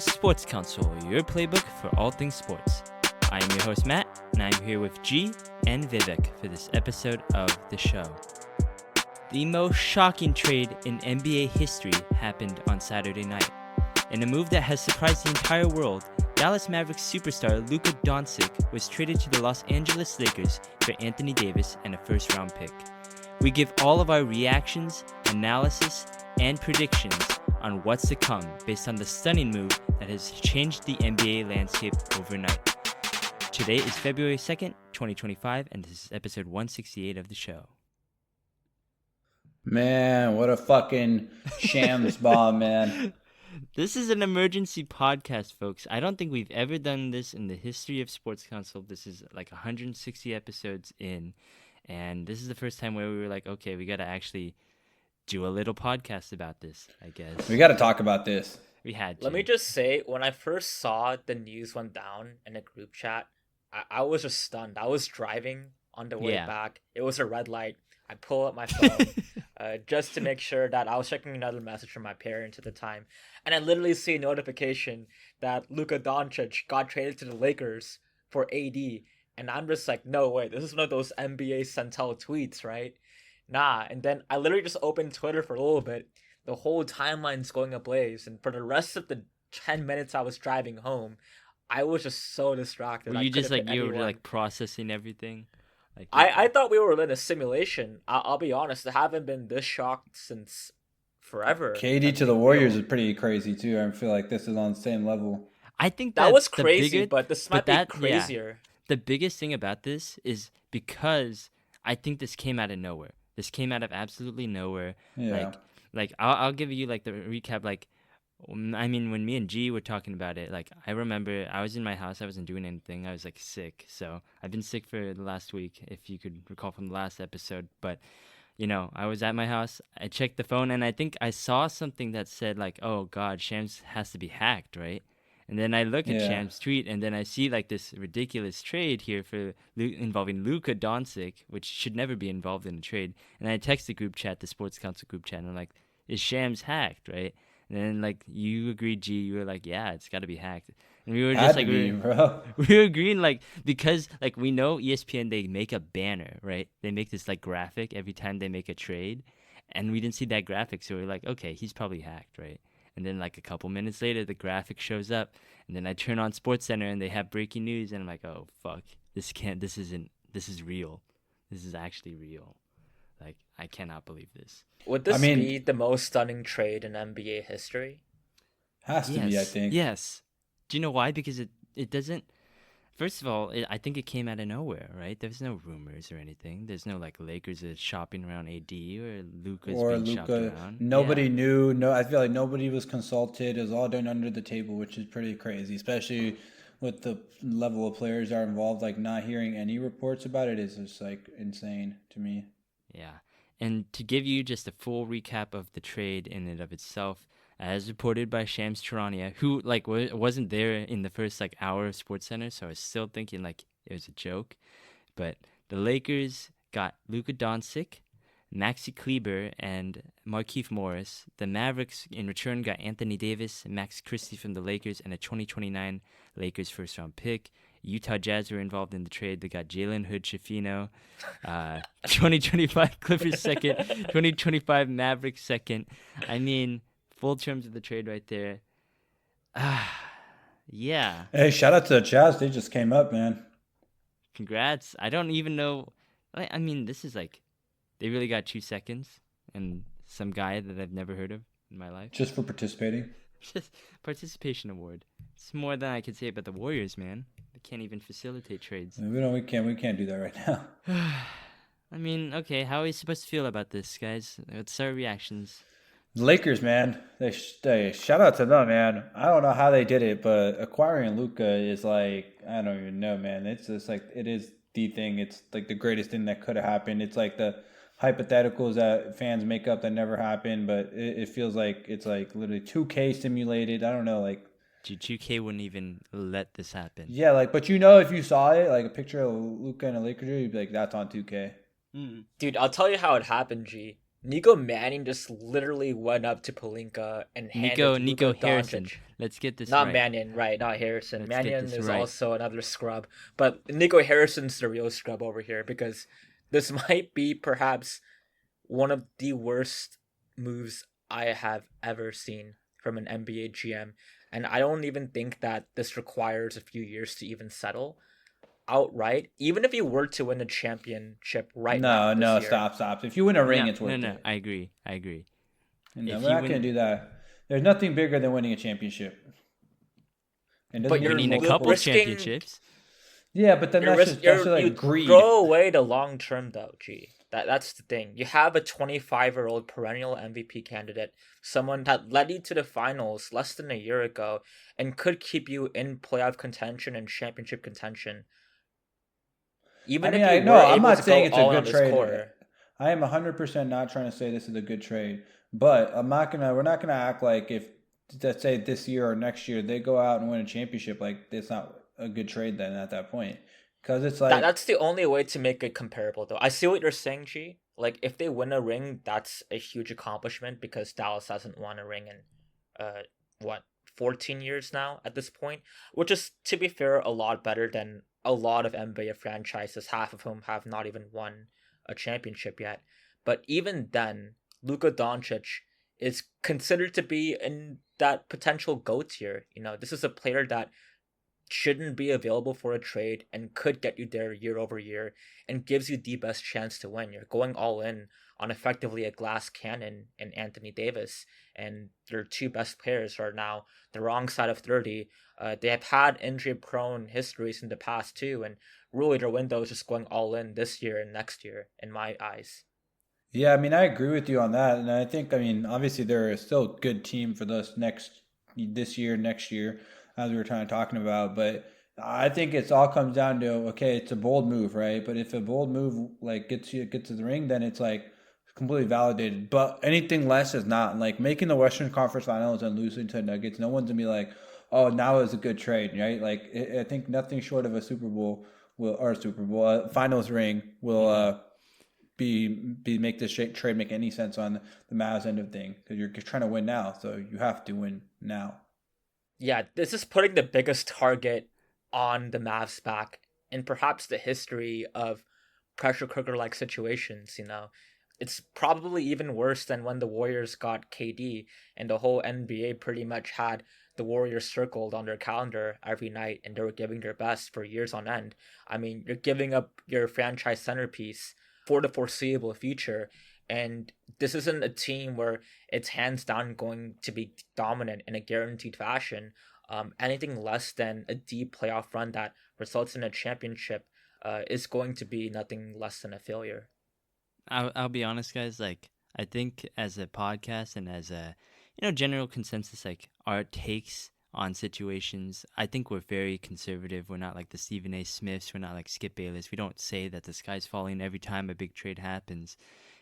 to Sports Counsel, your playbook for all things sports. I am your host Matt, and I'm here with G and Vivek for this episode of the show. The most shocking trade in NBA history happened on Saturday night. In a move that has surprised the entire world, Dallas Mavericks superstar Luka Doncic was traded to the Los Angeles Lakers for Anthony Davis and a first-round pick. We give all of our reactions, analysis, and predictions on what's to come based on the stunning move that has changed the NBA landscape overnight. Today is February 2nd, 2025, and this is episode 168 of the show. Man, what a fucking shams bomb, man. This is an emergency podcast, folks. I don't think we've ever done this in the history of Sports Counsel. This is like 160 episodes in, and this is the first time where we were like, okay, we got to actually do a little podcast about this, I guess. We got to talk about this. We had to. Let me just say, when I first saw the news went down in a group chat, I was just stunned. I was driving on the way back. It was a red light. I pull up my phone just to make sure that I was checking another message from my parents at the time. And I literally see a notification that Luka Doncic got traded to the Lakers for AD. And I'm just like, no way. This is one of those NBA Centel tweets, right? Nah. And then I literally just opened Twitter for a little bit. The whole timeline's going ablaze. And for the rest of the 10 minutes I was driving home, I was just so distracted. Were you just like, you were like processing everything? Like, I thought we were in a simulation. I'll be honest. I haven't been this shocked since forever. KD to the Warriors is pretty crazy too. I feel like this is on the same level. I think that was crazy, but this might be crazier. Yeah. The biggest thing about this is because I think this came out of nowhere. This came out of absolutely nowhere. Yeah. Like I'll give you like the recap. Like, I mean, when me and G were talking about it, like I remember I was in my house. I wasn't doing anything. I was like sick. So I've been sick for the last week, if you could recall from the last episode. But, you know, I was at my house. I checked the phone and I think I saw something that said like, oh God, Shams has to be hacked, right? And then I look at Shams' tweet, and then I see like this ridiculous trade here for involving Luka Doncic, which should never be involved in a trade. And I text the group chat, the Sports Counsel group chat, and I'm like, is Shams hacked, right? And then like you agreed, G, you were like, yeah, it's got to be hacked. And we were just like, we were agreeing like, because like we know ESPN, they make a banner, right? They make this like graphic every time they make a trade, and we didn't see that graphic, so we're like, okay, he's probably hacked, right? And then like a couple minutes later, the graphic shows up, and then I turn on SportsCenter and they have breaking news, and I'm like, oh fuck, this is real. This is actually real. Like, I cannot believe this. Would this be the most stunning trade in NBA history? Has to be, I think. Yes. Do you know why? Because it doesn't. First of all, I think it came out of nowhere, right? There's no rumors or anything. There's no like Lakers are shopping around AD or Luka's being shopped around. Nobody knew. No, I feel like nobody was consulted. It was all done under the table, which is pretty crazy, especially with the level of players that are involved. Like not hearing any reports about it is just like insane to me. Yeah, and to give you just a full recap of the trade in and of itself, as reported by Shams Charania, who like wasn't there in the first like hour of SportsCenter, so I was still thinking like it was a joke. But the Lakers got Luka Doncic, Maxi Kleber, and Markieff Morris. The Mavericks in return got Anthony Davis, Max Christie from the Lakers, and a 2029 Lakers first-round pick. Utah Jazz were involved in the trade. They got Jalen Hood-Schifino, 2025 Clippers second, 2025 Mavericks second. I mean, full terms of the trade right there. Yeah. Hey, shout out to the Jazz. They just came up, man. Congrats. I don't even know. I mean, this is like, they really got 2 seconds and some guy that I've never heard of in my life. Just for participating. Just participation award. It's more than I could say about the Warriors, man. They can't even facilitate trades. We can't do that right now. I mean, okay, how are we supposed to feel about this, guys? What's our reactions? The Lakers, man, they shout out to them, man. I don't know how they did it, but acquiring Luka is like, I don't even know, man. It's just like, it is the thing. It's like the greatest thing that could have happened. It's like the hypotheticals that fans make up that never happened, but it feels like it's like literally 2K simulated. I don't know, like. Dude, 2K wouldn't even let this happen. Yeah, like, but you know, if you saw it, like a picture of Luka and a Lakers, you'd be like, that's on 2K. Dude, I'll tell you how it happened, G. Nico Manning just literally went up to Palinka and handed Nico Luka Harrison. Doncic. Let's get this Not right. Mannion, right? Not Harrison. Let's get Mannion this is right. also another scrub, but Nico Harrison's the real scrub over here because this might be perhaps one of the worst moves I have ever seen from an NBA GM, and I don't even think that this requires a few years to even settle outright. Even if you were to win a championship right now, this year, stop. If you win a ring, it's worth No. it. I agree. No, If we're you not going to do that. There's nothing bigger than winning a championship. And but you're winning a couple risking. championships. Yeah, but then that's just like you greed. throw away the long term though. G. That's the thing. You have a 25-year-old perennial MVP candidate, someone that led you to the finals less than a year ago, and could keep you in playoff contention and championship contention. Even if you were I'm able not to saying go it's a all in good on this trade. core. I am 100% not trying to say this is a good trade, but we're not gonna act like if, let's say this year or next year, they go out and win a championship, like it's not a good trade then at that point. Because it's like That's the only way to make it comparable, though. I see what you're saying, G. Like, if they win a ring, that's a huge accomplishment because Dallas hasn't won a ring in, 14 years now at this point, which is, to be fair, a lot better than a lot of NBA franchises, half of whom have not even won a championship yet. But even then, Luka Doncic is considered to be in that potential GOAT tier. This is a player that shouldn't be available for a trade and could get you there year over year and gives you the best chance to win. You're going all in on effectively a glass cannon in Anthony Davis, and their two best players are now the wrong side of 30. They have had injury prone histories in the past too, and really their window is just going all in this year and next year, in my eyes. Yeah, I agree with you on that, and I think obviously they're still a good team for this year, next year, as we were talking about. But I think it's all comes down to, okay, it's a bold move, right? But if a bold move like gets to the ring, then it's like completely validated. But anything less is not. Like making the Western Conference Finals and losing to Nuggets, no one's gonna be like, oh, now is a good trade, right? Like I think nothing short of a Super Bowl finals ring will. Make this trade make any sense on the Mavs end of thing, because you're trying to win now, so you have to win now. Yeah, this is putting the biggest target on the Mavs' back in perhaps the history of pressure cooker like situations. It's probably even worse than when the Warriors got KD and the whole NBA pretty much had the Warriors circled on their calendar every night and they were giving their best for years on end. You're giving up your franchise centerpiece for the foreseeable future, and this isn't a team where it's hands down going to be dominant in a guaranteed fashion. Anything less than a deep playoff run that results in a championship is going to be nothing less than a failure. I'll be honest, guys. Like, I think as a podcast and as a general consensus, like our takes on situations, I think we're very conservative. We're not like the Stephen A. Smiths. We're not like Skip Bayless. We don't say that the sky's falling every time a big trade happens,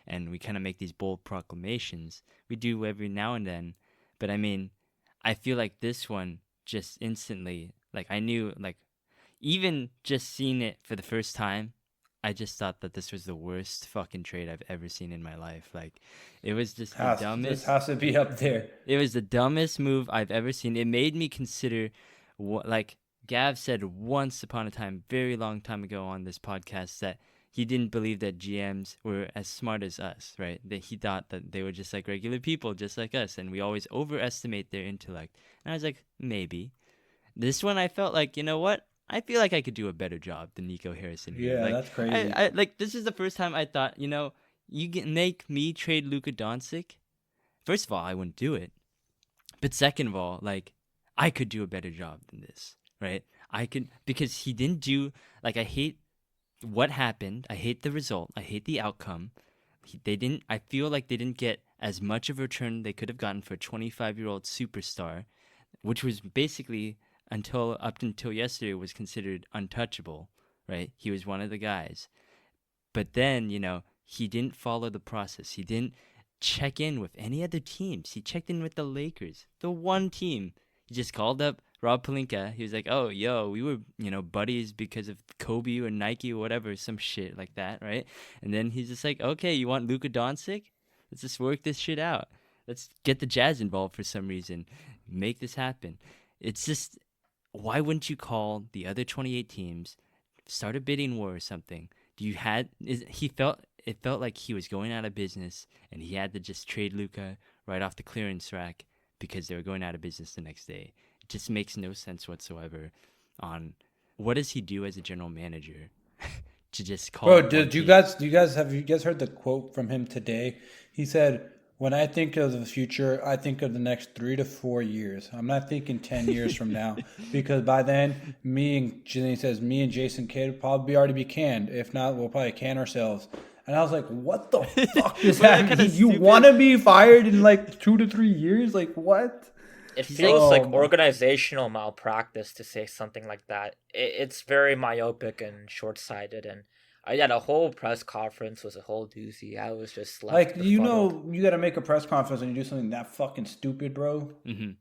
and we kind of make these bold proclamations. We do every now and then, but I feel like this one just instantly, like I knew, like even just seeing it for the first time, I just thought that this was the worst fucking trade I've ever seen in my life. Like, it was just the dumbest. This has to be up there. It was the dumbest move I've ever seen. It made me consider, like Gav said once upon a time, very long time ago on this podcast, that he didn't believe that GMs were as smart as us, right? That he thought that they were just like regular people, just like us, and we always overestimate their intellect. And I was like, maybe. This one, I felt like, you know what? I feel like I could do a better job than Nico Harrison here. Yeah, like, that's crazy. I like, this is the first time I thought, you can make me trade Luka Doncic. First of all, I wouldn't do it. But second of all, like, I could do a better job than this, right? I could, because he didn't do, like, I hate what happened. I hate the result. I hate the outcome. I feel like they didn't get as much of a return they could have gotten for a 25-year-old superstar, which was basically up until yesterday was considered untouchable, right? He was one of the guys. But then, he didn't follow the process. He didn't check in with any other teams. He checked in with the Lakers, the one team. He just called up Rob Pelinka. He was like, oh, yo, we were, buddies because of Kobe or Nike or whatever, some shit like that, right? And then he's just like, okay, you want Luka Doncic? Let's just work this shit out. Let's get the Jazz involved for some reason. Make this happen. It's just, why wouldn't you call the other 28 teams, start a bidding war or something? It felt like he was going out of business and he had to just trade Luka right off the clearance rack because they were going out of business the next day. It just makes no sense whatsoever on what does he do as a general manager to just call. Bro, have you guys heard the quote from him today? He said, "When I think of the future, I think of the next 3 to 4 years. I'm not thinking 10 years from now, because by then, me and Jason Kidd will probably already be canned. If not, we'll probably can ourselves." And I was like, "What the fuck does that mean? You want to be fired in like 2 to 3 years? Like what?" It feels like organizational malpractice to say something like that. It's very myopic and short-sighted, and the whole press conference was a whole doozy. I was just like, you got to make a press conference and you do something that fucking stupid, bro. Mm-hmm.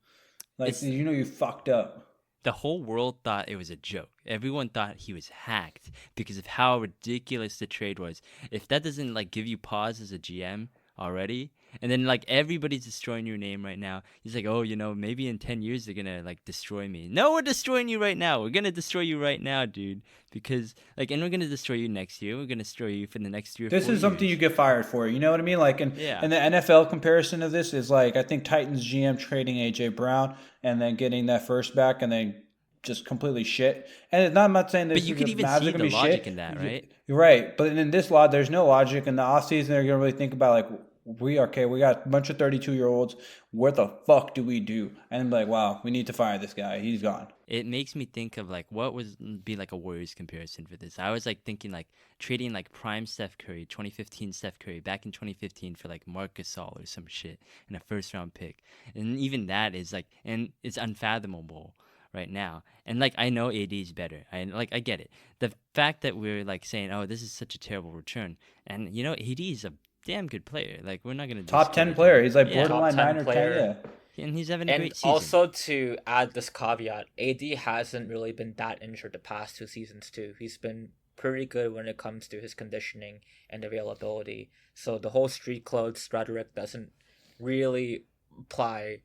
Like, you fucked up. The whole world thought it was a joke. Everyone thought he was hacked because of how ridiculous the trade was. If that doesn't like give you pause as a GM already, and then like everybody's destroying your name right now. He's like, oh, maybe in 10 years they're gonna like destroy me. No, we're destroying you right now. We're gonna destroy you right now, dude. Because and we're gonna destroy you next year. We're gonna destroy you for the next 3 or 4 years. This is something you get fired for. You know what I mean? Like, and the NFL comparison of this is like, I think Titans GM trading AJ Brown and then getting that first back and then just completely shit. And I'm not saying that. But you could even see the logic in that, right? You're right. But in this law, there's no logic. In the offseason, they're gonna really think about like, we got a bunch of 32-year-olds. What the fuck do we do? And I'm like, wow, we need to fire this guy. He's gone. It makes me think of like what would be like a Warriors comparison for this. I was like thinking like trading like prime Steph Curry, 2015 Steph Curry back in 2015 for like Marc Gasol or some shit and a first round pick. And even that is like, and it's unfathomable right now. And like, I know AD is better. I get it. The fact that we're like saying, oh, this is such a terrible return. And AD is a damn good player. Like, we're not gonna top 10 player. He's like borderline 9 or 10. Yeah. And he's having a great season. And also to add this caveat, AD hasn't really been that injured the past 2 seasons too. He's been pretty good when it comes to his conditioning and availability. So the whole street clothes rhetoric doesn't really apply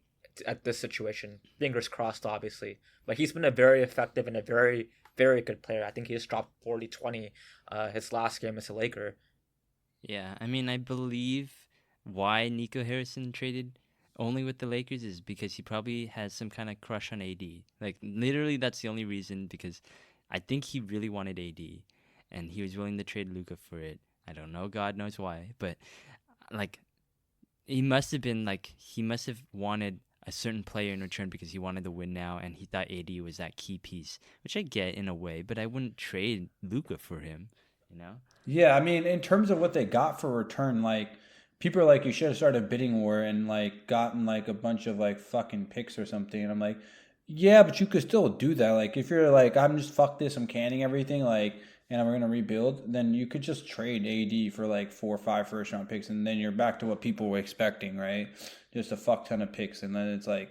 at this situation. Fingers crossed, obviously. But he's been a very effective and a very, very good player. I think he just dropped 40-20 his last game as a Laker. Yeah, I mean, I believe why Nico Harrison traded only with the Lakers is because he probably has some kind of crush on AD. Like, literally, that's the only reason, because I think he really wanted AD, and he was willing to trade Luka for it. I don't know, God knows why, but, like, he must have wanted a certain player in return because he wanted to win now, and he thought AD was that key piece, which I get in a way, but I wouldn't trade Luka for him. Yeah, I mean, in terms of what they got for return, like, people are like, you should have started a bidding war and like gotten like a bunch of like fucking picks or something. And I'm like, yeah, but you could still do that. Like, if you're like, I'm just fuck this, I'm canning everything, like, and we're gonna rebuild, then you could just trade AD for like 4 or 5 first round picks, and then you're back to what people were expecting, right? Just a fuck ton of picks, and then it's like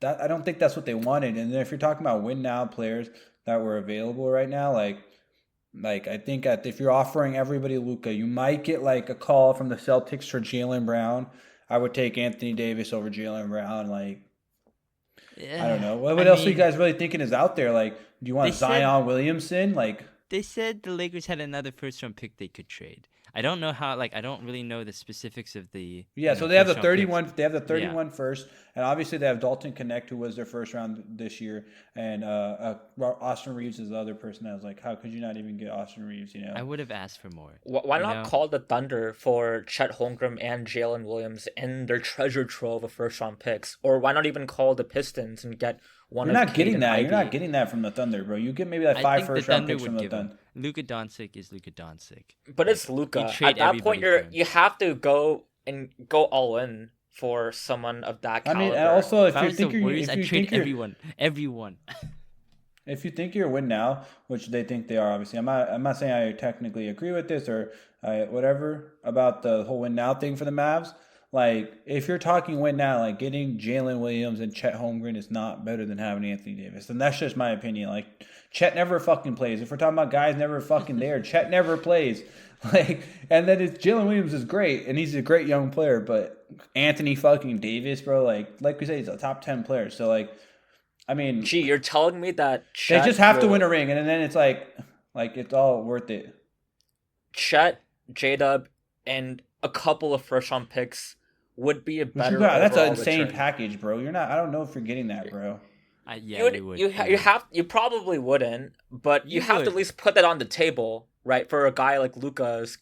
that. I don't think that's what they wanted. And then if you're talking about win now players that were available right now, like, I think if you're offering everybody Luka, you might get like a call from the Celtics for Jaylen Brown. I would take Anthony Davis over Jaylen Brown. Like, I don't know. What else are you guys really thinking is out there? Like, do you want Zion Williamson? Like, they said the Lakers had another first round pick they could trade. I don't know how. Like, I don't really know the specifics of the. Yeah, so they have the 31. Picks. They have the 31 first, and obviously they have Dalton Connect, who was their first round this year, and Austin Reeves is the other person. I was like, how could you not even get Austin Reeves? I would have asked for more. Why not call the Thunder for Chet Holmgren and Jalen Williams in their treasure trove of first round picks, or why not even call the Pistons and get one? You're not getting that. You're not getting that from the Thunder, bro. You get maybe like 5 first round picks from the Thunder. Luka Doncic is Luka Doncic. But it's Luka. At that point, you have to go all in for someone of that caliber. I mean, and also if you think I'd trade everyone. If you think you're a win now, which they think they are, obviously, I'm not saying I technically agree with this or whatever about the whole win now thing for the Mavs. like if you're talking win now, like getting Jalen Williams and Chet Holmgren is not better than having Anthony Davis, and that's just my opinion. Like Chet never fucking plays. If we're talking about guys never fucking there, Chet never plays. Like, and then it's Jalen Williams is great, and he's a great young player, but Anthony fucking Davis, bro, like we say, he's a top 10 player. So like, I mean, Gee, you're telling me that they just have to win a ring, and then it's like it's all worth it. Chet, J-Dub, and a couple of first-round picks would be a better. That's an insane return. package, bro. You're not. I don't know if you're getting that, bro. You probably wouldn't, but you have to at least put that on the table, right? For a guy like Luka's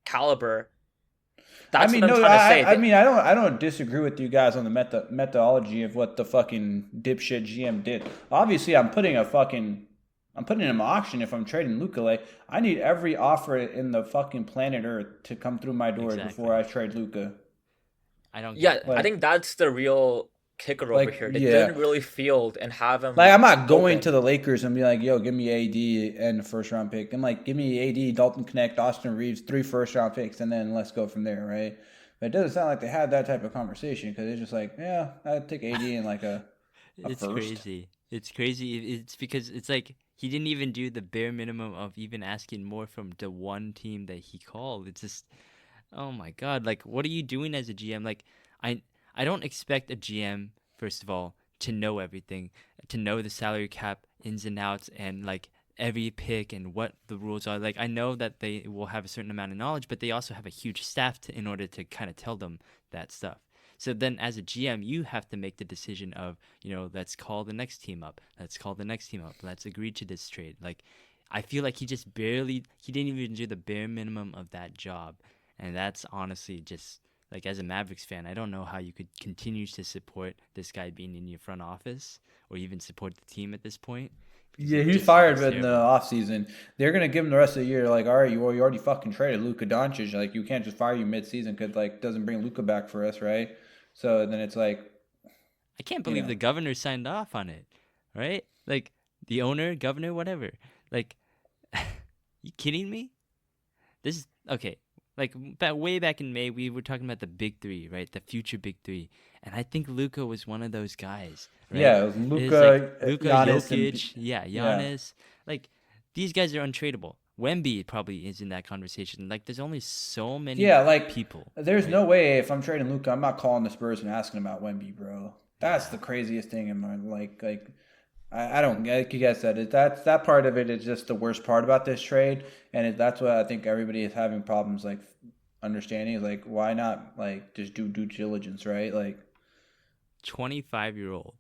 caliber. That's what I'm trying to say. I don't disagree with you guys on the methodology of what the fucking dipshit GM did. Obviously, I'm putting him auction if I'm trading Luka. Like, I need every offer in the fucking planet Earth to come through my doors before I trade Luka. I don't. I think that's the real kicker over here. They didn't really field and have him. Like, I'm not going to the Lakers and be like, yo, give me AD and a first round pick. I'm like, give me AD, Dalton Knecht, Austin Reeves, 3 first round picks, and then let's go from there, right? But it doesn't sound like they had that type of conversation because it's just like, yeah, I'd take AD and like a It's first. crazy. It's crazy. It's because it's like he didn't even do the bare minimum of even asking more from the one team that he called. It's just, oh my God. Like, what are you doing as a GM? Like, I don't expect a GM, first of all, to know everything, to know the salary cap ins and outs and like every pick and what the rules are. Like, I know that they will have a certain amount of knowledge, but they also have a huge staff in order to kind of tell them that stuff. So then as a GM, you have to make the decision of, let's call the next team up. Let's call the next team up. Let's agree to this trade. Like, I feel like he didn't even do the bare minimum of that job. And that's honestly just, like, as a Mavericks fan, I don't know how you could continue to support this guy being in your front office or even support the team at this point. Yeah, he's fired in the offseason. They're going to give him the rest of the year. Like, all right, you already fucking traded Luka Doncic. Like, you can't just fire you mid-season because, like, doesn't bring Luka back for us, right? So then it's like, I can't believe the governor signed off on it, right? Like, the owner, governor, whatever. Like, you kidding me? This is, okay. Like, way back in May, we were talking about the big three, right? The future big three. And I think Luka was one of those guys. Right? Yeah, Luka, Giannis, Jokic, Giannis. Like, these guys are untradeable. Wemby probably is in that conversation. Like, there's only so many people. There's no way if I'm trading Luka, I'm not calling the Spurs and asking about Wemby, bro. That's the craziest thing in my I don't, like you guys said, that part of it is just the worst part about this trade, and that's what I think everybody is having problems like understanding. Is like, why not like just do due diligence, right? Like, 25-year-old,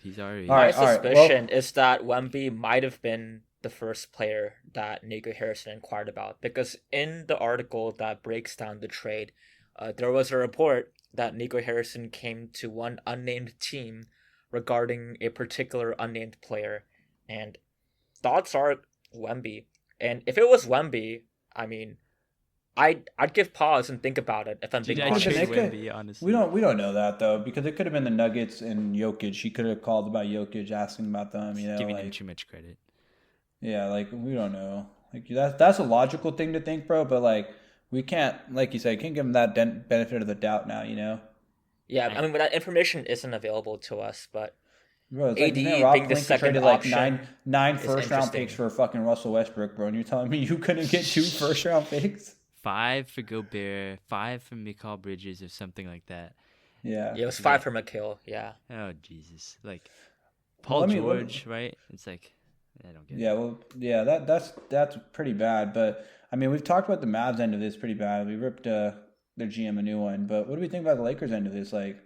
he's already. My suspicion is that Wemby might have been the first player that Nico Harrison inquired about, because in the article that breaks down the trade, there was a report that Nico Harrison came to one unnamed team regarding a particular unnamed player, and thoughts are Wemby. And if it was Wemby, I mean, I'd give pause and think about it if I'm being honest. Wemby, honestly. We don't know that though, because it could have been the Nuggets and Jokic. He could have called about Jokic, asking about them. Giving him too much credit. Yeah, like we don't know. Like that's a logical thing to think, bro. But like we can't, like you said, can't give him that benefit of the doubt now. Yeah, I mean, but that information isn't available to us, but bro, it's AD like, Rob being the second option, like nine first round picks for fucking Russell Westbrook, bro, and you're telling me you couldn't get 2 first round picks? 5 for Gobert, 5 for Mikal Bridges, or something like that. Yeah, it was 5 for Mikal. Yeah. Oh Jesus, like Paul George, right? It's like I don't get it. Yeah, well, yeah, that's pretty bad. But I mean, we've talked about the Mavs end of this pretty bad. We ripped their GM a new one, but what do we think about the Lakers end of this? Like,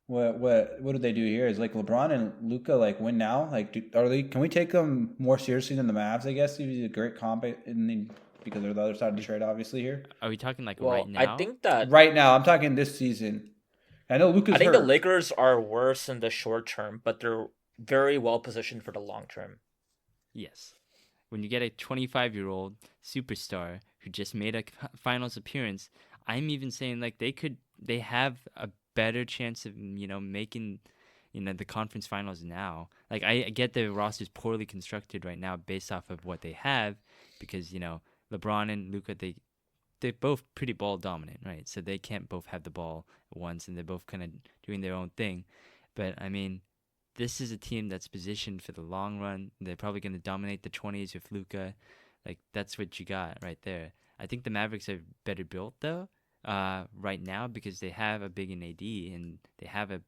what do they do here? Is like LeBron and Luka like win now? Like, can we take them more seriously than the Mavs? I guess he's a great comp, because they're the other side of the trade, obviously here. Are we talking like right now? I think that right now. I'm talking this season. I know Luka's hurt. I think the Lakers are worse in the short term, but they're very well positioned for the long term. Yes. When you get a 25-year-old superstar who just made a finals appearance, I'm even saying like they have a better chance of making the conference finals now. Like I get the roster's poorly constructed right now based off of what they have, because LeBron and Luka, they're both pretty ball dominant, right? So they can't both have the ball at once, and they're both kind of doing their own thing. But I mean, this is a team that's positioned for the long run. They're probably going to dominate the 20s with Luka. Like, that's what you got right there. I think the Mavericks are better built though, right now, because they have a big in AD, and they have a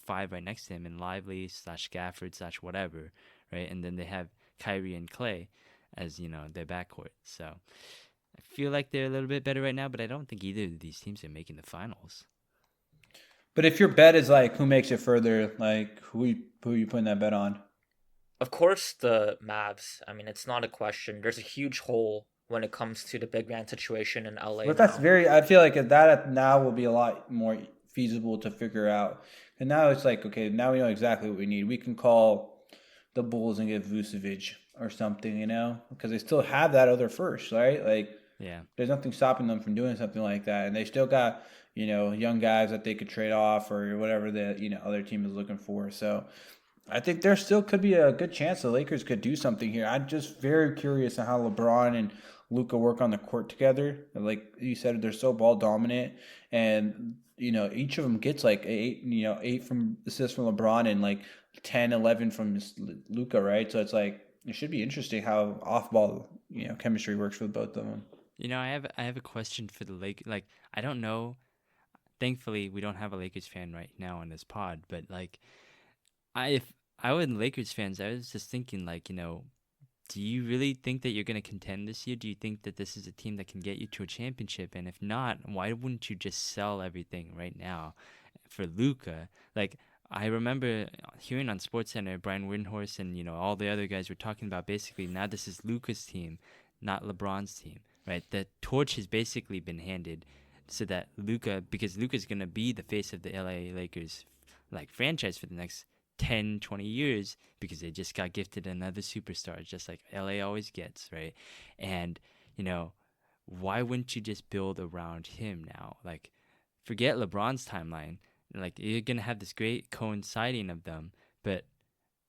five right next to him in Lively slash Gafford slash whatever, right? And then they have Kyrie and Clay as their backcourt. So I feel like they're a little bit better right now, but I don't think either of these teams are making the finals. But if your bet is like who makes it further, like who you putting that bet on? Of course, the Mavs. I mean, it's not a question. There's a huge hole when it comes to the big man situation in LA. But that's I feel like that now will be a lot more feasible to figure out. And now it's like, okay, now we know exactly what we need. We can call the Bulls and get Vucevic or something, because they still have that other first, right? Like, yeah, there's nothing stopping them from doing something like that, and they still got young guys that they could trade off or whatever the other team is looking for. So I think there still could be a good chance the Lakers could do something here. I'm just very curious on how LeBron and Luka work on the court together. Like you said, they're so ball dominant, and each of them gets like eight from assists from LeBron and like 10, 11 from Luka, right? So it's like it should be interesting how off ball chemistry works with both of them. I have a question for the Lakers. Like, I don't know. Thankfully, we don't have a Lakers fan right now on this pod, but like, if I were Lakers fans, I was just thinking, like, do you really think that you're going to contend this year? Do you think that this is a team that can get you to a championship? And if not, why wouldn't you just sell everything right now for Luka? Like, I remember hearing on SportsCenter, Brian Windhorst and, all the other guys were talking about basically now this is Luka's team, not LeBron's team, right? The torch has basically been handed so that because Luka's going to be the face of the LA Lakers, like, franchise for the next 10, 20 years, because they just got gifted another superstar, just like LA always gets, right? And, why wouldn't you just build around him now? Like, forget LeBron's timeline. Like, you're going to have this great coinciding of them, but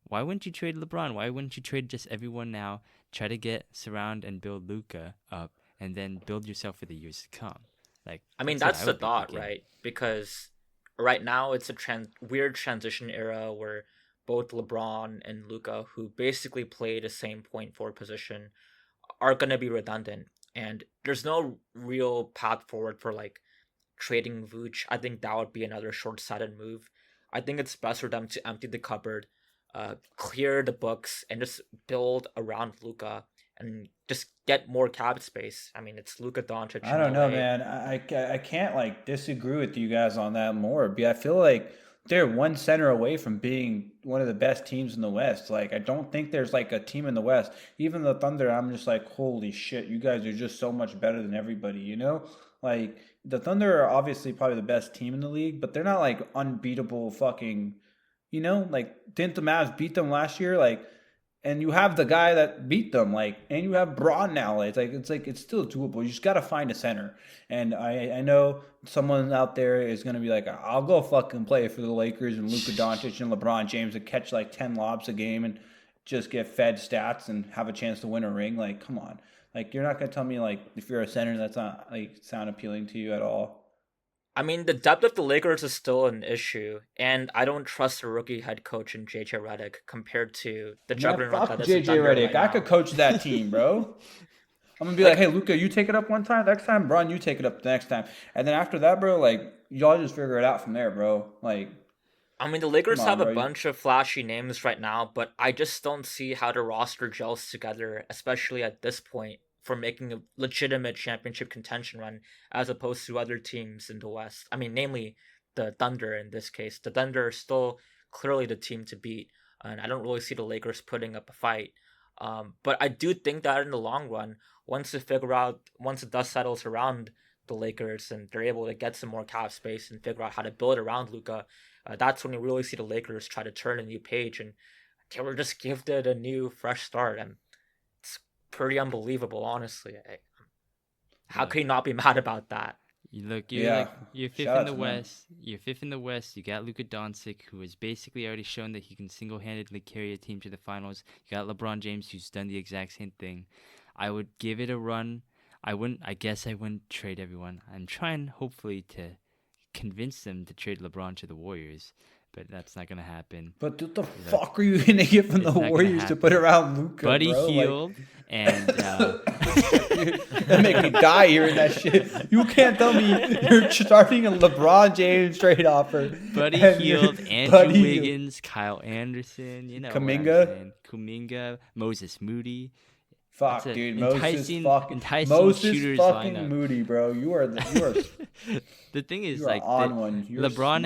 why wouldn't you trade LeBron? Why wouldn't you trade just everyone now, try to surround and build Luka up, and then build yourself for the years to come? Like, I mean, that's the thought, right? Because right now it's a weird transition era where both LeBron and Luka, who basically play the same point forward position, are going to be redundant. And there's no real path forward for like trading Vooch. I think that would be another short-sighted move. I think it's best for them to empty the cupboard, clear the books, and just build around Luka and just get more cap space. I mean, it's Luka Doncic. I don't know, man. I can't like disagree with you guys on that more. But I feel like they're one center away from being one of the best teams in the West. Like, I don't think there's like a team in the West. Even the Thunder, I'm just like, holy shit, you guys are just so much better than everybody, Like, the Thunder are obviously probably the best team in the league, but they're not like unbeatable fucking, Like, didn't the Mavs beat them last year? Like, and you have the guy that beat them, like, and you have Braun now. It's still doable. You just got to find a center. And I know someone out there is going to be like, I'll go fucking play for the Lakers and Luka Doncic and LeBron James and catch like 10 lobs a game and just get fed stats and have a chance to win a ring. Like, come on. Like, you're not going to tell me, like, if you're a center, that's not, like, sound appealing to you at all. I mean, the depth of the Lakers is still an issue, and I don't trust the rookie head coach in JJ Redick compared to the juggernaut that is the Thunder JJ Redick. right I now. could coach that team, bro. I'm gonna be like, hey, Luka, you take it up one time. Next time, Bron, you take it up the next time. And then after that, bro, like, y'all just figure it out from there, bro. Like, I mean, the Lakers come on, have a bro. bunch of flashy names right now, but I just don't see how the roster gels together, especially at this point, for making a legitimate championship contention run, as opposed to other teams in the West. I mean, namely the Thunder in this case. The Thunder are still clearly the team to beat, and I don't really see the Lakers putting up a fight. But I do think that in the long run, once the dust settles around the Lakers and they're able to get some more cap space and figure out how to build around Luka, that's when you really see the Lakers try to turn a new page, and they were just gifted a new, fresh start, and it's pretty unbelievable, honestly. How could you not be mad about that? You're fifth Shout in out the to them. West. You're fifth in the West. You got Luka Doncic, who has basically already shown that he can single-handedly carry a team to the finals. You got LeBron James, who's done the exact same thing. I would give it a run. I guess I wouldn't trade everyone. I'm trying, hopefully, to convince them to trade LeBron to the Warriors, but that's not gonna happen. But what the fuck are you gonna get from the Warriors to put around Luka, Buddy bro? Hield and that make me die hearing that shit. You can't tell me you're starting a LeBron James trade offer. Buddy Hield, Andrew Wiggins, Kyle Anderson, you know, Kuminga, Moses Moody. Fuck, dude, Moses fucking lineup. Moody, bro. You are. The thing is, you like, LeBron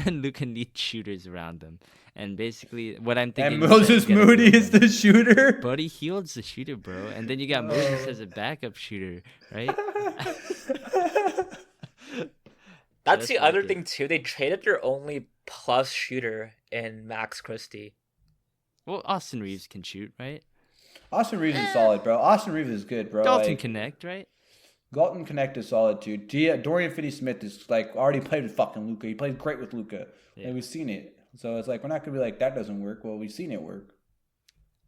and Luka need shooters around them, and basically, what I'm thinking. And Moses Moody is the shooter. Buddy Hield's the shooter, bro, and then you got Moses as a backup shooter, right? That's the other thing too. They traded their only plus shooter in Max Christie. Well, Austin Reeves can shoot, right? Austin Reeves is solid, bro. Austin Reeves is good, bro. Dalton Connect, right? Dalton Connect is solid too. Dorian Finney-Smith is like already played with fucking Luka. He played great with Luka, and we've seen it. So it's like we're not gonna be like that doesn't work. Well, we've seen it work.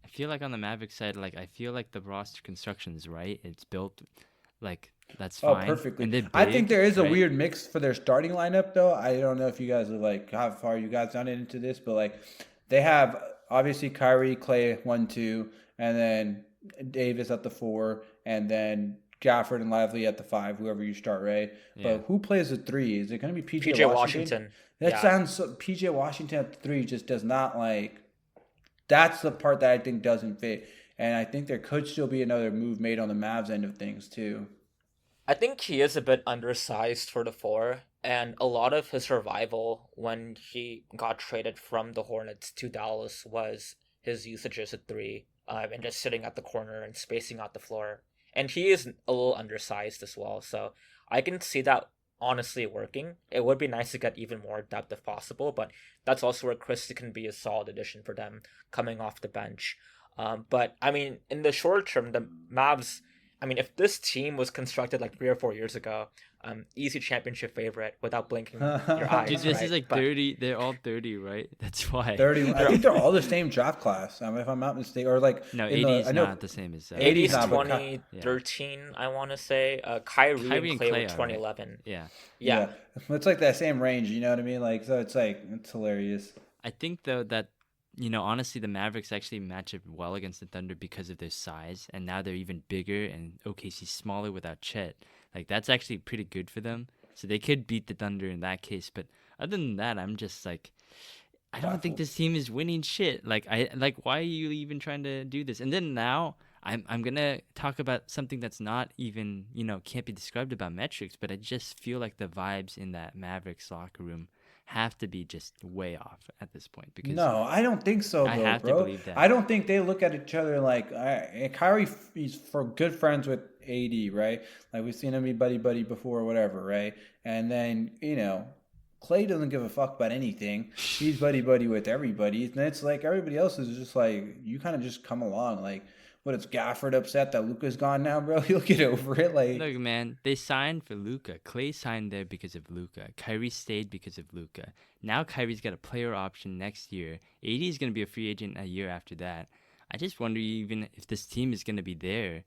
I feel like on the Mavericks side, like I feel like the roster construction is right. It's built like that's fine. Oh, perfectly. And big, I think there is right? a weird mix for their starting lineup, though. I don't know if you guys are like how far you guys done into this, but like they have obviously Kyrie, Clay 1-2, and then Davis at the 4, and then Gafford and Lively at the 5, whoever you start, right? Yeah. But who plays the 3? Is it going to be PJ Washington? That sounds so, PJ Washington at the 3 just does not like. That's the part that I think doesn't fit, and I think there could still be another move made on the Mavs end of things too. I think he is a bit undersized for the 4, and a lot of his survival when he got traded from the Hornets to Dallas was his usage as a 3. And just sitting at the corner and spacing out the floor. And he is a little undersized as well, so I can see that honestly working. It would be nice to get even more depth if possible, but that's also where Christie can be a solid addition for them coming off the bench. But, I mean, in the short term, the Mavs, I mean, if this team was constructed like 3 or 4 years ago, easy championship favorite without blinking your eyes. Dude, this is like 30. They're all 30, right? That's why. 30. I think they're all the same draft class. If I'm not mistaken, or like no, 80 is not the same as 80's 2013. I want to say Kyrie and Clay were 2011. Yeah. It's like that same range. You know what I mean? Like so, it's like it's hilarious. I think though that. Honestly, the Mavericks actually match up well against the Thunder because of their size, and now they're even bigger, and OKC's smaller without Chet. Like, that's actually pretty good for them. So they could beat the Thunder in that case. But other than that, I'm just like, I don't think this team is winning shit. Like, why are you even trying to do this? And then now, I'm gonna talk about something that's not even, can't be described about metrics, but I just feel like the vibes in that Mavericks locker room have to be just way off at this point. Because no, I don't think so, though, I have bro. to believe that. I don't think they look at each other like Kyrie. He's for good friends with AD, right? Like we've seen him be buddy before, or whatever, right? And then Clay doesn't give a fuck about anything. He's buddy with everybody, and it's like everybody else is just like you kind of just come along like. What, it's Gafford upset that Luka's gone now, bro? He'll get over it. Like, look, man, they signed for Luka. Clay signed there because of Luka. Kyrie stayed because of Luka. Now Kyrie's got a player option next year. AD is going to be a free agent a year after that. I just wonder even if this team is going to be there,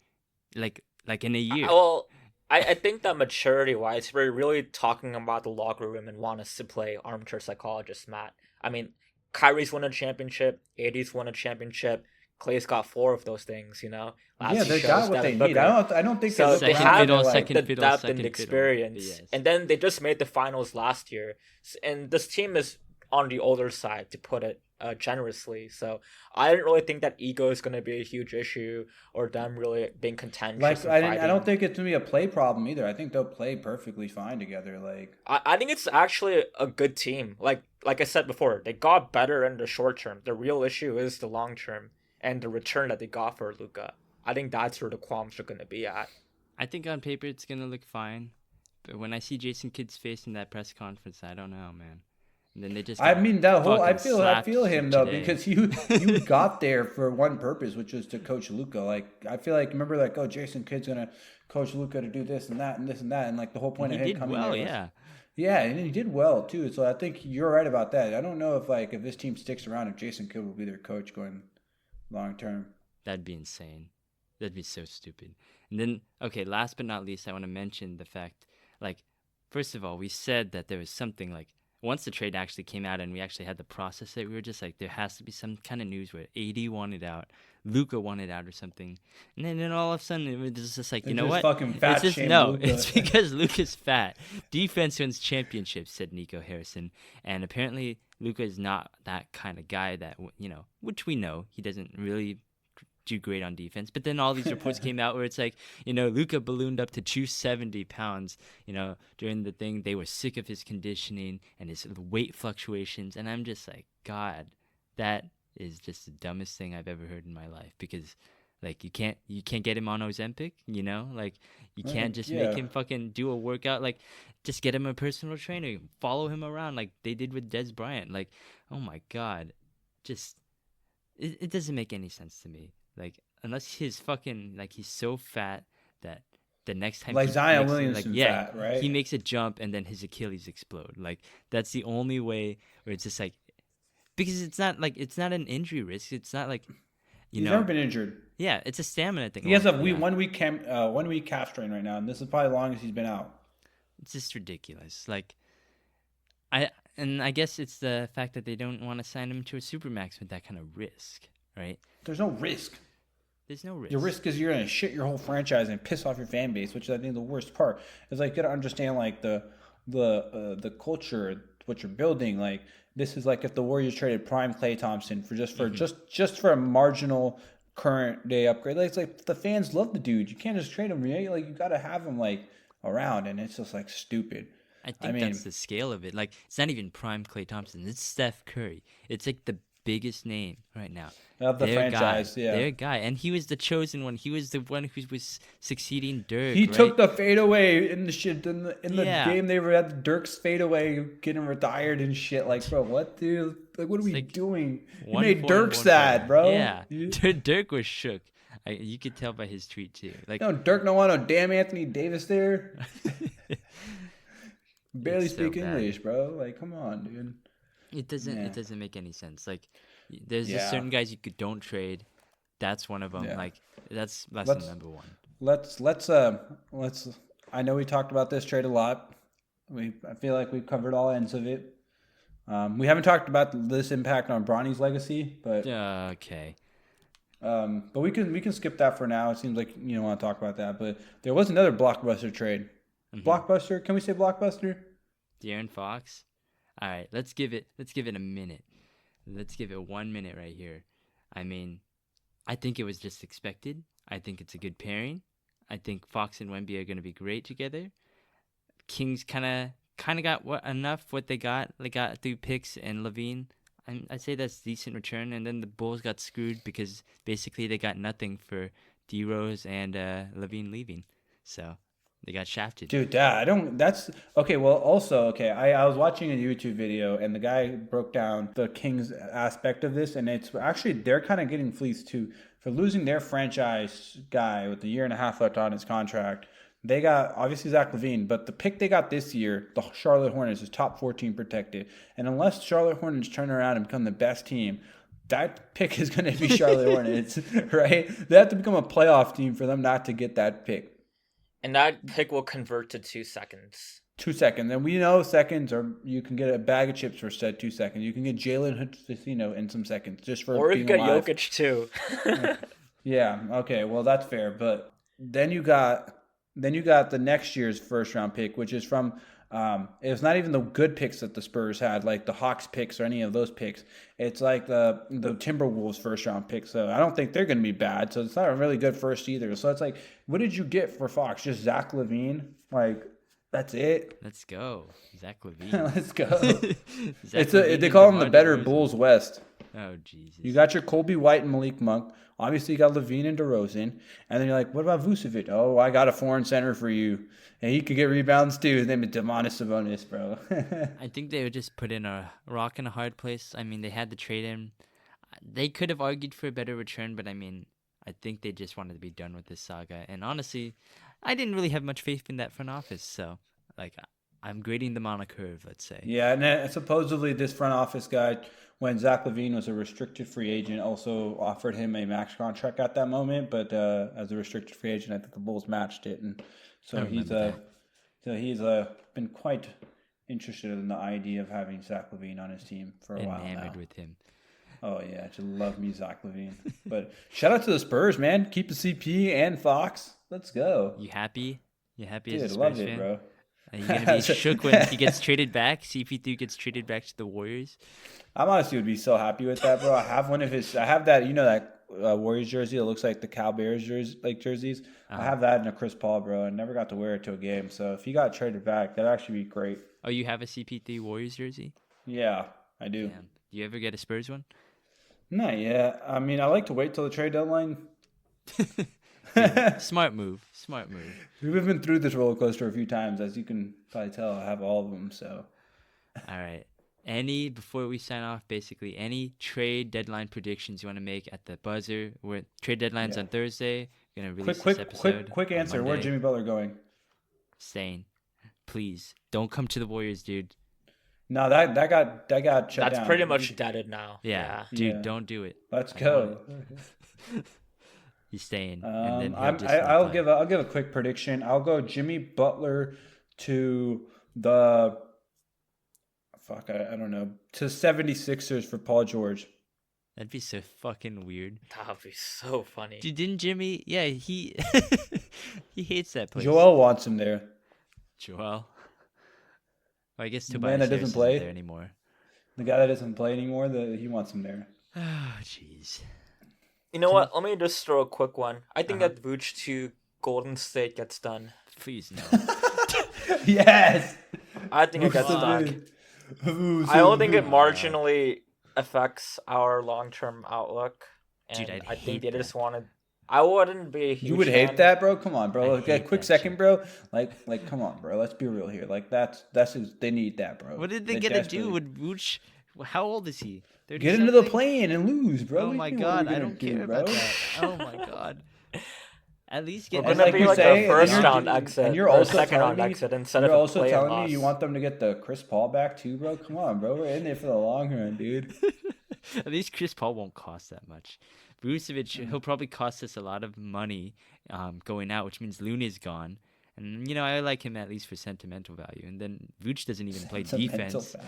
like in a year. Well, I think that maturity-wise, we're really talking about the locker room and want us to play armchair psychologist, Matt. I mean, Kyrie's won a championship. AD's won a championship. Clay's got 4 of those things, they got what they need. I don't think so. They have the depth and experience, yes. And then they just made the finals last year, and this team is on the older side, to put it generously. So I didn't really think that ego is going to be a huge issue or them really being contentious. I don't think it's going to be a play problem either. I think they'll play perfectly fine together. Like I think it's actually a good team. Like I said before, they got better in the short term. The real issue is the long term. And the return that they got for Luka. I think that's where the qualms are going to be at. I think on paper it's going to look fine. But when I see Jason Kidd's face in that press conference, I don't know, man. And then they just I feel him though, because you got there for one purpose, which was to coach Luka. Like I feel like remember like Jason Kidd's going to coach Luka to do this and that and this and that, and like the whole point of him coming there was, yeah, and he did well too. So I think you're right about that. I don't know if this team sticks around, if Jason Kidd will be their coach going long term. That'd be insane. That'd be so stupid. And then, okay, last but not least, I want to mention the fact, like, first of all, we said that there was something like once the trade actually came out and we actually had to process it, we were just like, there has to be some kind of news where AD wanted out, Luka wanted out or something, and then all of a sudden it was just like, They you know just what? fucking fat It's just shame no, Luka. it's because Luka's fat. Defense wins championships, said Nico Harrison, and apparently Luka is not that kind of guy that which we know he doesn't really do great on defense. But then all these reports came out where it's like, Luka ballooned up to 270 pounds, during the thing. They were sick of his conditioning and his weight fluctuations. And I'm just like, God, that is just the dumbest thing I've ever heard in my life, because like you can't get him on Ozempic, like you can't just make him fucking do a workout. Like just get him a personal trainer, follow him around like they did with Des Bryant. Like, oh my God, just it doesn't make any sense to me. Like, unless he's fucking, like, he's so fat that the next time Like he Zion makes, Williamson fat, right? he makes a jump and then his Achilles explode. Like, that's the only way where it's just like, because it's not an injury risk. It's not like, He's never been injured. Yeah, it's a stamina thing. He has a 1 week calf strain right now, and this is probably the longest he's been out. It's just ridiculous. Like, I guess it's the fact that they don't want to sign him to a supermax with that kind of risk, right? There's no risk. There's no risk. Your risk is you're gonna shit your whole franchise and piss off your fan base, which is, I think, the worst part. Is like you gotta understand like the culture, what you're building. Like this is like if the Warriors traded prime Klay Thompson for just for a marginal current day upgrade. Like it's like the fans love the dude. You can't just trade him. Right? Like you gotta have him like around, and it's just like stupid. I mean, that's the scale of it. Like it's not even prime Klay Thompson. It's Steph Curry. It's like the biggest name right now of the franchise. Their guy, and he was the chosen one. He was the one who was succeeding Dirk. He right? took the fadeaway in the game. They were at Dirk's fadeaway getting retired and shit. Like, bro, what, dude? Like, what are we doing? You made Dirk sad, bro. Yeah, Dirk was shook. You could tell by his tweet too. Like, no, Dirk don't want no damn Anthony Davis there. Barely speak English, bro. Like, come on, dude. It doesn't make any sense. Like, there's just certain guys you don't trade. That's one of them. Yeah. Like, that's lesson number one. Let's. I know we talked about this trade a lot. I feel like we've covered all ends of it. We haven't talked about this impact on Bronny's legacy, but okay. But we can skip that for now. It seems like you don't want to talk about that. But there was another blockbuster trade. Mm-hmm. Blockbuster? Can we say blockbuster? De'Aaron Fox. All right, let's give it a minute. Let's give it 1 minute right here. I mean, I think it was just expected. I think it's a good pairing. I think Fox and Wemby are going to be great together. Kings kind of got what they got. They got through picks and Levine. I'd say that's decent return. And then the Bulls got screwed because basically they got nothing for D Rose and Levine leaving. So they got shafted. Dude, that's okay. Well, also, okay, I was watching a YouTube video and the guy broke down the Kings aspect of this, and it's actually they're kind of getting fleeced too for losing their franchise guy with a year and a half left on his contract. They got obviously Zach LaVine, but the pick they got this year, the Charlotte Hornets, is top 14 protected, and unless Charlotte Hornets turn around and become the best team, that pick is going to be Charlotte Hornets, right? They have to become a playoff team for them not to get that pick. And that pick will convert to 2 seconds. 2 seconds. And we know seconds, or you can get a bag of chips for said 2 seconds. You can get Jalen Hudson in some seconds just for or being you alive. get Jokic too. Yeah, okay, well that's fair. But then you got the next year's first round pick, which is from it was not even the good picks that the Spurs had, like the Hawks picks or any of those picks. It's like the Timberwolves first round pick. So I don't think they're going to be bad. So it's not a really good first either. So it's like, what did you get for Fox? Just Zach LaVine? Like, that's it. Let's go, Zach LaVine. Let's go. They call him the better Bulls West. Oh Jesus! You got your Colby White and Malik Monk. Obviously, you got LaVine and DeRozan. And then you're like, what about Vucevic? Oh, I got a foreign center for you. And he could get rebounds too. His name is Domantas Sabonis, bro. I think they would just put in a rock in a hard place. I mean, they had to trade him. They could have argued for a better return, but I mean, I think they just wanted to be done with this saga. And honestly, I didn't really have much faith in that front office. So, like, I'm grading them on a curve, let's say. Yeah, and then supposedly this front office guy, when Zach LaVine was a restricted free agent, also offered him a max contract at that moment. But as a restricted free agent, I think the Bulls matched it, and so he's been quite interested in the idea of having Zach LaVine on his team for a while now. Enamored with him. Oh yeah, I just love me Zach LaVine. But shout out to the Spurs, man. Keep the CP and Fox. Let's go. You happy? You happy Dude, as a Spurs loved fan? it, bro. Are you gonna be shook when he gets traded back? CP3 gets traded back to the Warriors. I'm honestly would be so happy with that, bro. I have one of his. I have that. You know that Warriors jersey. It looks like the Cal Bears jerseys. I have that in a Chris Paul, bro. I never got to wear it to a game. So if he got traded back, that'd actually be great. Oh, you have a CP3 Warriors jersey? Yeah, I do. Damn. Do you ever get a Spurs one? Not yet. I mean, I like to wait till the trade deadline. Dude, smart move. Smart move. We've been through this roller coaster a few times, as you can probably tell. I have all of them. So. All right. Before we sign off, basically, any trade deadline predictions you want to make at the buzzer? Where trade deadline's on Thursday. We're gonna release this episode. Quick answer. Where's Jimmy Butler going? Staying. Please don't come to the Warriors, dude. No, that got shut down. That's pretty much deaded now. Yeah. Dude, don't do it. Let's go. He's staying. I'll give a quick prediction. I'll go Jimmy Butler to the I don't know, to 76ers for Paul George. That'd be so fucking weird. That would be so funny. Dude, didn't Jimmy? Yeah, he he hates that place. Joel wants him there. Joel. Well, I guess The Tobias man that Harris doesn't play isn't there anymore. The guy that doesn't play anymore, he wants him there. Oh, jeez. You know what? Let me just throw a quick one. I think that Vooch to Golden State gets done. Please no. Yes. I think it gets done. I don't think it marginally affects our long-term outlook. And Dude, I think they just wanted. I wouldn't be a huge You would fan. hate that, bro? Come on, bro. I hate Quick that second, shit. bro. Like, come on, bro. Let's be real here. Like, they need that, bro. What did they get to do with Vooch? How old is he? Get into the 30-something? play-in and lose, bro. Oh What my do you mean, what are god, we I gonna don't do, care bro? about that. Oh my god. At least get. We're And gonna like be you like say, a first and round you're- exit and you're or a also second round telling me- exit instead You're of a also play-in telling loss. me you want them to get the Chris Paul back too, bro? Come on, bro. We're in there for the long run, dude. At least Chris Paul won't cost that much. Vucevic, he'll probably cost us a lot of money going out, which means Luna's gone. And, I like him at least for sentimental value. And then Vooch doesn't even play Sentimental defense. value.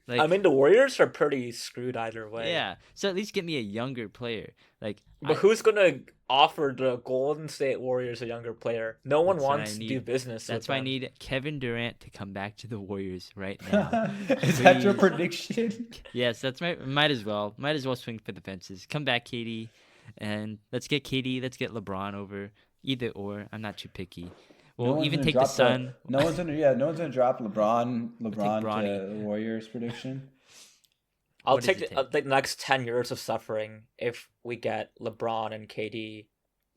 Like, I mean, the Warriors are pretty screwed either way. yeah. So at least get me a younger player. Like, But who's gonna offer the Golden State Warriors a younger player? No one That's what wants I to need. do business. That's with why I them. need Kevin Durant to come back to the Warriors right now. Is that your Please. prediction? Yes, that's might as well swing for the fences. Come back, KD, and let's get KD. Let's get LeBron over. Either or, I'm not too picky. No We'll one's even gonna take the drop Sun. No one's gonna drop LeBron Bronny. to the Warriors prediction. I'll What does take it the, the next 10 years of suffering if we get LeBron and KD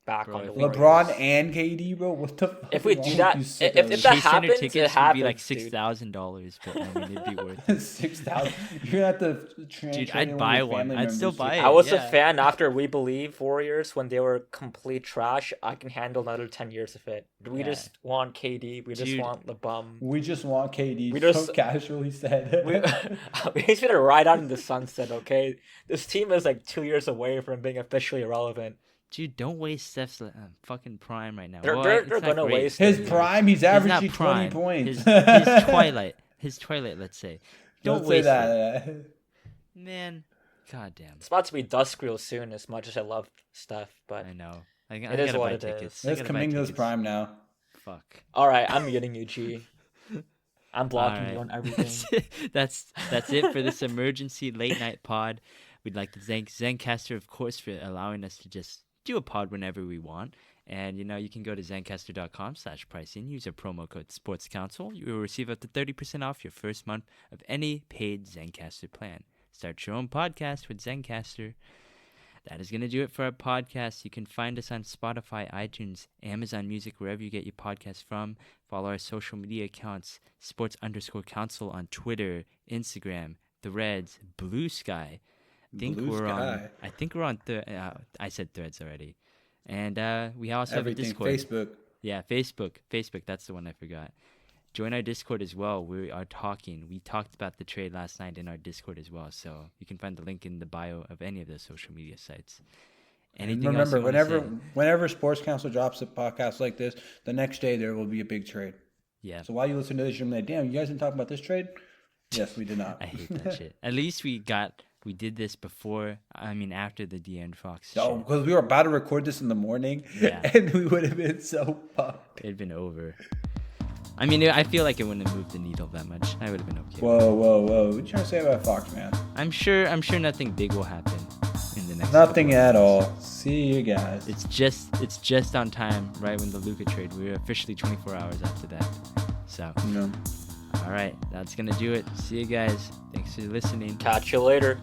back Bro, on the if Warriors. LeBron and KD, bro. What the fuck? If we is do wrong that- with you if sickos? that Chase Center happens, it tickets would be happens, like dude. $6,000, but I mean it'd be worth it. 6,000. You're gonna have to Dude, I'd buy one. I'd still buy I it. was a yeah. fan after We Believe Warriors when they were complete trash. I can handle another 10 years of it. We Yeah. just want KD. We just Dude. want the bum. We just want KD. We so just- casually said. We just gonna ride out in the sunset, okay? This team is like 2 years away from being officially irrelevant. Dude, don't waste Steph's fucking prime right now. They're Well, they're, it's they're not gonna great. waste His it. prime, he's He's not averaging 20 prime. points. His twilight. His twilight, let's say. Don't say waste it. that. Man, goddamn. It's about to be dusk real soon. As much as I love Steph, but I know. I It gotta is what buy it tickets. is. I That's gotta buy Kaminga's tickets. prime now. Fuck. all right, I'm muting you, G. I'm blocking Alright. you on everything. That's it for this emergency late night pod. We'd like to thank Zencaster, of course, for allowing us to just do a pod whenever we want. And, you can go to zencaster.com/pricing. Use our promo code Sports Counsel. You will receive up to 30% off your first month of any paid Zencaster plan. Start your own podcast with Zencaster. That is going to do it for our podcast. You can find us on Spotify, iTunes, Amazon Music, wherever you get your podcasts from. Follow our social media accounts, sports_counsel on Twitter, Instagram, Threads, Blue Sky. I think we're on I said Threads already. And we also Everything. have a Discord. Facebook. Yeah, Facebook. That's the one I forgot. join our Discord as well. We are talking. We talked about the trade last night in our Discord as well. So you can find the link in the bio of any of those social media sites. Anything and remember, else you wanna say? whenever Sports Counsel drops a podcast like this, the next day there will be a big trade. Yeah. So while you listen to this, you're like, damn, you guys didn't talk about this trade? Yes, we did not. I hate that shit. At least we did this after the De'Aaron Fox No, shit. because we were about to record this in the morning, Yeah. and we would have been so pumped. It'd been over. I mean, I feel like it wouldn't have moved the needle that much. I would have been okay. Whoa. What you trying to say about Fox, man? I'm sure nothing big will happen in the next. Nothing at all. See you guys. It's just on time, right when the Luka trade. We're officially 24 hours after that. So, Yeah. all right, that's gonna do it. See you guys. Thanks for listening. Catch you later.